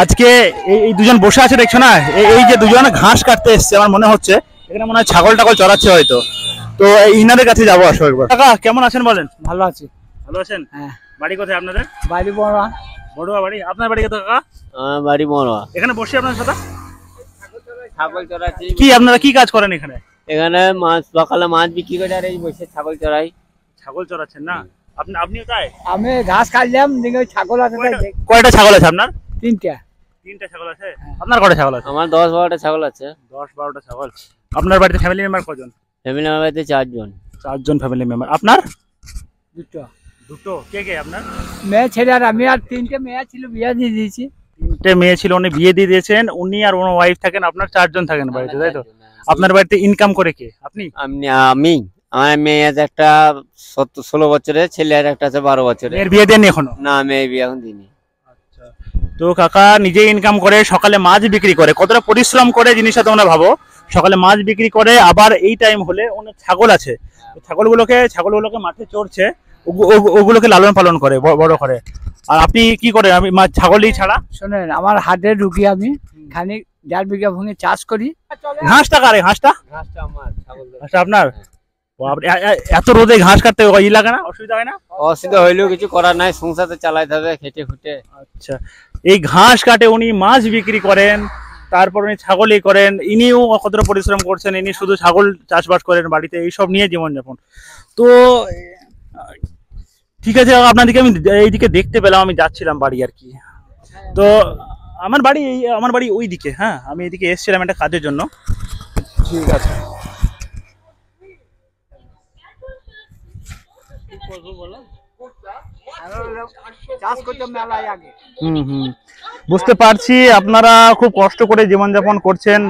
আজকে এই দুজন বসে আছে দেখছো না, এই যে দুজন ঘাস কাটতে এসছে, আমার মনে হচ্ছে এখানে মনে হয় ছাগল টাগল চড়াচ্ছে হয়তো। তো ইনাদের কাছে যাবো, আসো একবার। কাকা কেমন আছেন বলেন? ভালো আছি। ভালো আছেন? হ্যাঁ। বাড়ি কোথায় আপনাদের? বাড়ি বড়ুয়া। বড়ুয়া বাড়ি। আপনার বাড়ি কোথায় কাকা? আমার বাড়ি বড়ুয়া। এখানে বসে আপনার সাথে ছাগল চড়াচ্ছি। কি আপনারা কি কাজ করেন এখানে? এখানে মাছ সকালে মাছ বিক্রি করে আর এই বসে ছাগল চড়াই। ছাগল চড়াচ্ছেন না? আপনিও তাই? আমি ঘাস খাইলাম, দিকে ছাগল আছে। কয়টা ছাগল আছে আপনার? তিনটা ছাগল আছে। আপনার কয়টা ছাগল আছে? আমার 10-12টা ছাগল আছে। 10-12টা ছাগল। আপনার বাড়িতে ফ্যামিলি মেম্বার কজন? ফ্যামিলি আমার বাড়িতে 4 জন। 4 জন ফ্যামিলি মেম্বার। আপনার? দুটো। কে আপনার? মেয়ে ছেলে আর আমি, আর 3টে মেয়ে ছিল, বিয়ে দিয়ে দিয়েছি। 3টে মেয়ে ছিল, উনি বিয়ে দিয়ে দিয়েছেন। উনি আর ওনার ওয়াইফ থাকেন, আপনার 4 জন থাকেন বাড়িতে, তাই তো? আপনার বাড়িতে ইনকাম করে কে? আপনি? আমি আমার মেয়ে আছে একটা 16 বছরের, ছেলে আর একটা আছে 12 বছরের। এর বিয়ে দেননি এখনো? না, মেয়ে বিয়ে এখন দিইনি। আচ্ছা। তো কাকা নিজে ইনকাম করে, সকালে মাছ বিক্রি করে, কতটা পরিশ্রম করে জিনিসটা তোমরা ভাবো। সকালে মাছ বিক্রি করে, আবার এই টাইম হলে ওনার ছাগল আছে, ছাগলগুলোকে মাঠে চড়ছে, ওগুলোকে লালন পালন করে, বড় করে। আর আপনি কি করেন? আমি ছাগলই ছাড়া শোনেন, আমার হাটে ঢুকি, আমি খানিক 1.5 বিঘা ভূমি চাষ করি। ঘাসটা কারে? ঘাসটা আপনার? এত রোদে ঘাস কাটতে ই লাগে না? অসুবিধা হয় না? অসুবিধা হইলেও কিছু করার নাই, সংসার চালাইতে হবে খেটে খুটে। আচ্ছা, এই ঘাস কাটে উনি মাছ বিক্রি করেন, তারপর উনি ছাগলই করেন। ইনিও কতটা পরিশ্রম করছেন, ইনি শুধু ছাগল চাষবাস করেন বাড়িতে, এইসব নিয়ে জীবনযাপন। তো ঠিক আছে, আপনাদেরকে আমি এইদিকে দেখতে পেলাম, আমি যাচ্ছিলাম বাড়ি আর কি। তো আমার বাড়ি ওই দিকে। হ্যাঁ, আমি এদিকে এসেছিলাম একটা কাজের জন্য। ঠিক আছে। বুঝতে পারছি আপনারা খুব কষ্ট করে জীবনযাপন করছেন।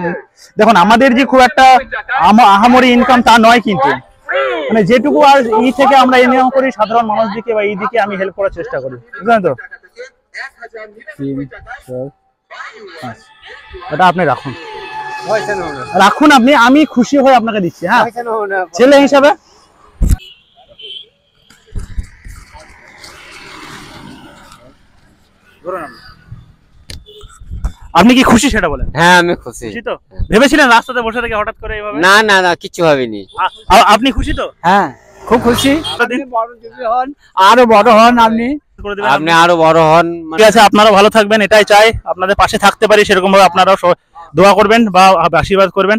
দেখুন, আমাদের যে খুব একটা আহামরি ইনকাম তা নয়, কিন্তু মানে যেটুকু আর এই থেকে আমরা ইনকাম করি, সাধারণ মানুষ দিকে বা এই দিকে আমি হেল্প করার চেষ্টা করি, বুঝলেন তো? এটা আপনি রাখুন আপনি, আমি খুশি হয়ে আপনাকে দিচ্ছি। হ্যাঁ, ছেলে হিসাবে। আপনি কি খুশি সেটা বলেন? হ্যাঁ, আমি খুশি। তো ভেবেছিলেন রাস্তাতে বসে থেকে হঠাৎ করে এইভাবে? না না না, কিছু ভাবিনি। আপনি খুশি তো? হ্যাঁ, খুব খুশি। আরো বড় হন আপনি আরো বড় হন। ঠিক আছে, আপনারা ভালো থাকবেন, এটাই চাই। আপনাদের পাশে থাকতে পারি সেরকম ভাবে আপনারাও দোয়া করবেন বা আশীর্বাদ করবেন।